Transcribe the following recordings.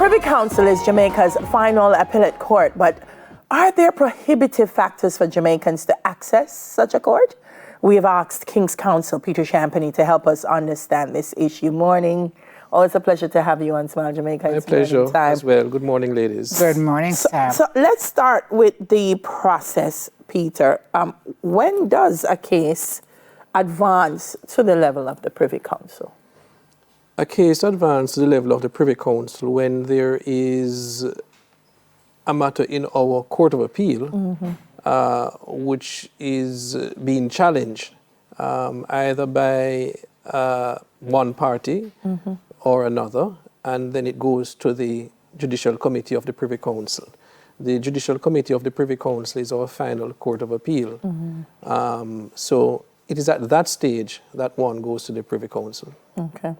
Privy Council is Jamaica's final appellate court, but are there prohibitive factors for Jamaicans to access such a court? We have asked King's Counsel Peter Champagny to help us understand this issue. Morning. Always a pleasure to have you on Smile Jamaica. My pleasure as well. Good morning, ladies. Good morning, sir. So let's start with the process, Peter. When does a case advance to the level of the Privy Council? A case advances to the level of the Privy Council when there is a matter in our Court of Appeal which is being challenged either by one party or another, and then it goes to the Judicial Committee of the Privy Council. The Judicial Committee of the Privy Council is our final Court of Appeal. So it is at that stage that one goes to the Privy Council. Okay.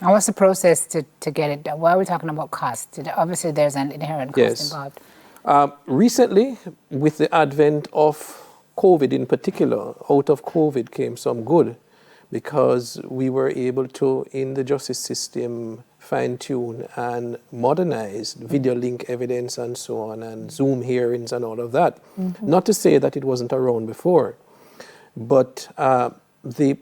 And what's the process to get it done? Why are we talking about cost? Obviously, there's an inherent cost involved. Recently, with the advent of COVID in particular, out of COVID came some good, because we were able to, in the justice system, fine-tune and modernize video link evidence and so on, and Zoom hearings and all of that. Not to say that it wasn't around before, but the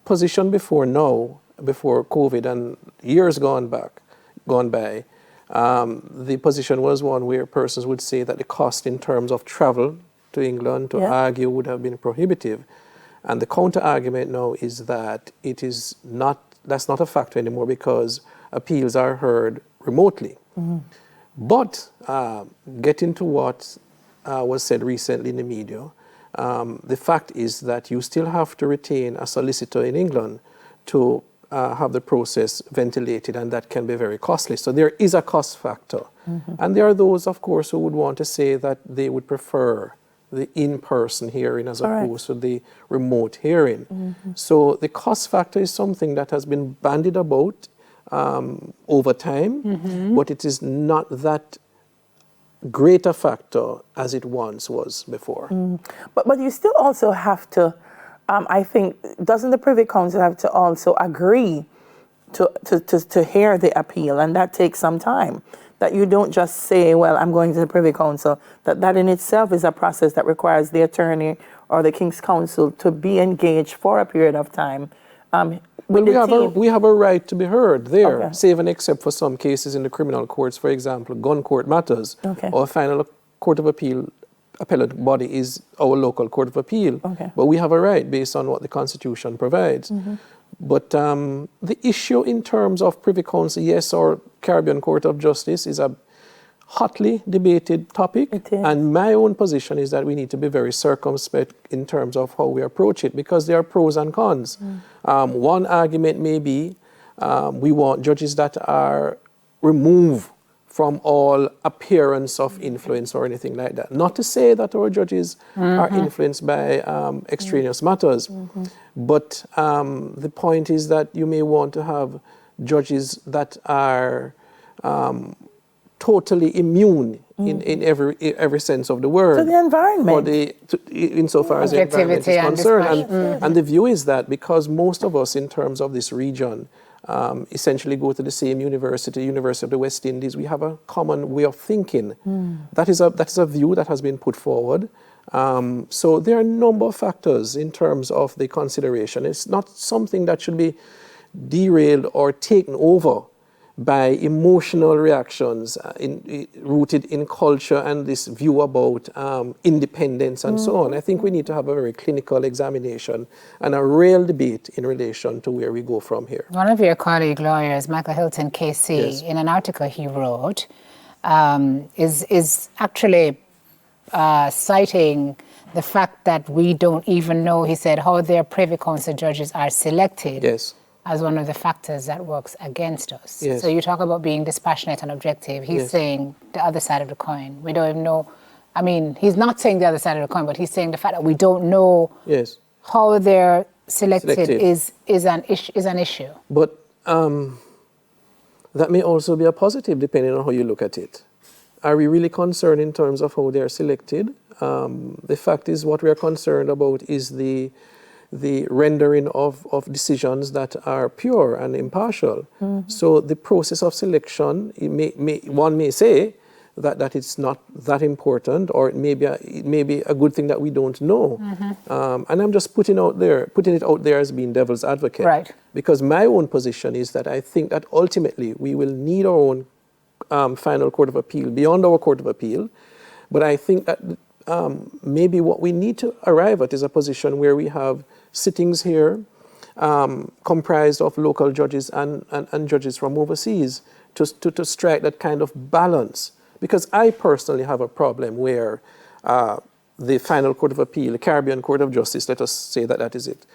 position before now, before COVID and years gone by, the position was one where persons would say that the cost in terms of travel to England to argue would have been prohibitive. And the counter-argument now is that it is not, that's not a factor anymore, because appeals are heard remotely. But getting to what was said recently in the media, the fact is that you still have to retain a solicitor in England to have the process ventilated, and that can be very costly. So there is a cost factor. And there are those, of course, who would want to say that they would prefer the in-person hearing as opposed to the remote hearing. So the cost factor is something that has been bandied about over time, but it is not that great a factor as it once was before. But you still also have to, I think, doesn't the Privy Council have to also agree to hear the appeal, and that takes some time? That you don't just say, well, I'm going to the Privy Council, that in itself is a process that requires the attorney or the King's Counsel to be engaged for a period of time. We have a right to be heard there, save and except for some cases in the criminal courts, for example, gun court matters, or final Court of Appeal appellate body is our local Court of Appeal. But we have a right based on what the Constitution provides. But the issue in terms of Privy Council, yes, or Caribbean Court of Justice is a hotly debated topic. And my own position is that we need to be very circumspect in terms of how we approach it, because there are pros and cons. One argument may be we want judges that are removed from all appearance of influence or anything like that. Not to say that our judges are influenced by extraneous matters, but the point is that you may want to have judges that are totally immune in every sense of the word. To the environment. Insofar as the environment is concerned. And the view is that because most of us in terms of this region essentially go to the same University of the West Indies, we have a common way of thinking. That is a view that has been put forward. So there are a number of factors in terms of the consideration. It's not something that should be derailed or taken over by emotional reactions rooted in culture and this view about independence and so on. I think we need to have a very clinical examination and a real debate in relation to where we go from here. One of your colleague lawyers, Michael Hilton, KC, in an article he wrote, is actually citing the fact that we don't even know, he said, how their Privy Council judges are selected. As one of the factors that works against us. So you talk about being dispassionate and objective. He's saying the other side of the coin. We don't even know. I mean, he's not saying the other side of the coin, but he's saying the fact that we don't know how they're selected is an issue. But that may also be a positive depending on how you look at it. Are we really concerned in terms of how they're selected? The fact is, what we are concerned about is the the rendering of decisions that are pure and impartial. So the process of selection, one may say that it's not that important, or it may be a good thing that we don't know. And I'm just putting it out there as being devil's advocate. Right. Because my own position is that I think that ultimately we will need our own final court of appeal beyond our court of appeal. But I think that maybe what we need to arrive at is a position where we have sittings here comprised of local judges and judges from overseas to strike that kind of balance. Because I personally have a problem where the final court of appeal, the Caribbean Court of Justice, let us say that is it,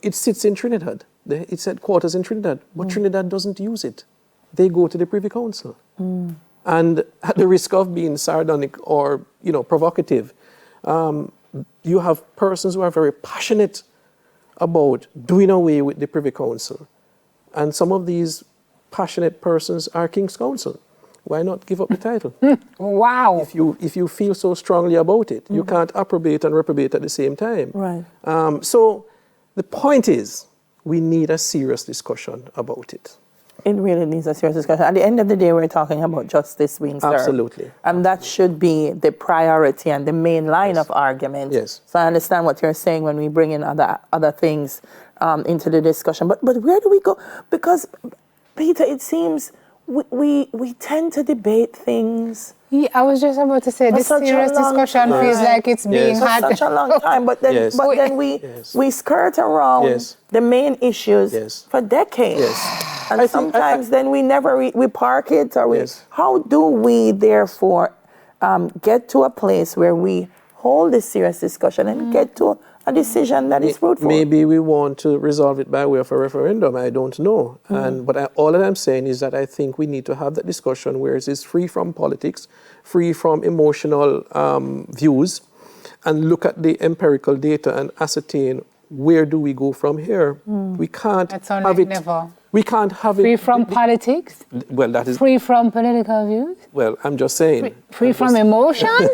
it sits in Trinidad. It's headquarters in Trinidad, but Trinidad doesn't use it. They go to the Privy Council. And at the risk of being sardonic or provocative, you have persons who are very passionate about doing away with the Privy Council. And some of these passionate persons are King's Counsel. Why not give up the title? Wow. If you feel so strongly about it, you can't approbate and reprobate at the same time. Right. So the point is, we need a serious discussion about it. It really needs a serious discussion. At the end of the day, we're talking about justice being served. Absolutely. And that should be the priority and the main line of argument. Yes. So I understand what you're saying when we bring in other things into the discussion. But where do we go? Because, Peter, it seems we tend to debate things. Yeah, I was just about to say, this serious discussion feels like it's being had for such a long time, but then we skirt around the main issues for decades. And sometimes then we never we park it, or how do we therefore get to a place where we hold this serious discussion and get to a decision that is fruitful? Maybe we want to resolve it by way of a referendum. I don't know. But all that I'm saying is that I think we need to have that discussion where it is free from politics, free from emotional views, and look at the empirical data and ascertain where do we go from here. We can't have it. Never. We can't have it. Free from politics? Well, that is. Free from political views? Well, I'm just saying. Free from emotion?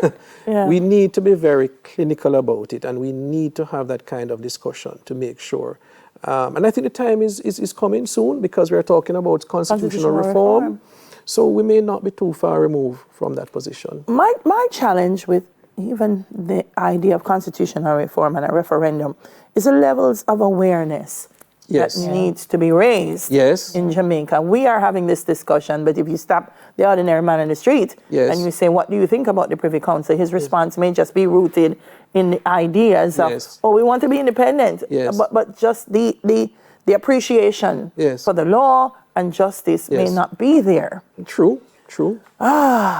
We need to be very clinical about it, and we need to have that kind of discussion to make sure. And I think the time is coming soon, because we're talking about constitutional reform. So we may not be too far removed from that position. My challenge with even the idea of constitutional reform and a referendum is the levels of awareness that needs to be raised in Jamaica. We are having this discussion, but if you stop the ordinary man in the street and you say, what do you think about the Privy Council? His response may just be rooted in the ideas of, we want to be independent. But just the appreciation for the law and justice may not be there. True.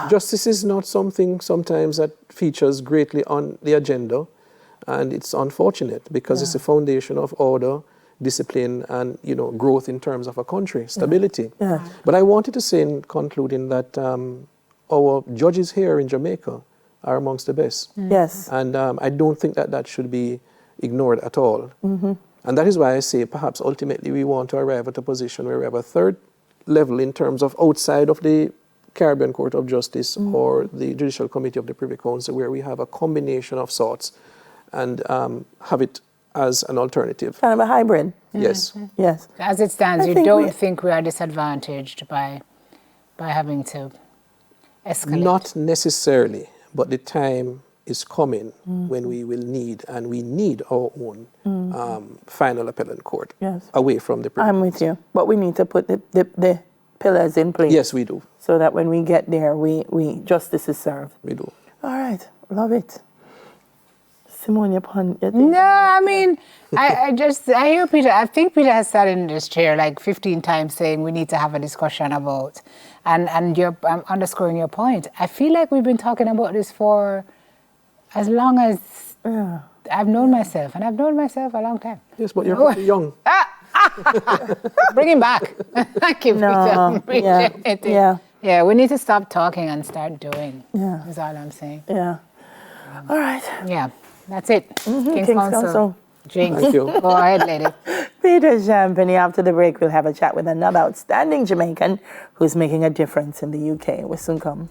Justice is not something sometimes that features greatly on the agenda, and it's unfortunate because it's the foundation of order, discipline, and growth in terms of a country, stability. But I wanted to say in concluding that our judges here in Jamaica are amongst the best. And I don't think that should be ignored at all. And that is why I say perhaps ultimately we want to arrive at a position where we have a third level in terms of outside of the Caribbean Court of Justice or the Judicial Committee of the Privy Council, where we have a combination of sorts and have it as an alternative. Kind of a hybrid. Yes. As it stands, you don't think we are disadvantaged by having to escalate? Not necessarily, but the time is coming when we will need, and we need our own final appellate court away from the Privy Council. I'm with you, but we need to put the pillars in place. Yes, we do. So that when we get there, we justice is served. We do. All right, love it. Simone, no, I mean, I hear Peter. I think Peter has sat in this chair like 15 times saying we need to have a discussion about, and you're underscoring your point. I feel like we've been talking about this for as long as I've known myself, and I've known myself a long time. Yes, but you're pretty young. Bring him back. Thank you, Peter. Appreciate it. Yeah, we need to stop talking and start doing. Is all I'm saying. All right. Yeah. That's it. King's Counsel. Jinx. Thank you. Go ahead, lady. Peter Champagny. After the break, we'll have a chat with another outstanding Jamaican who's making a difference in the UK. We'll soon come.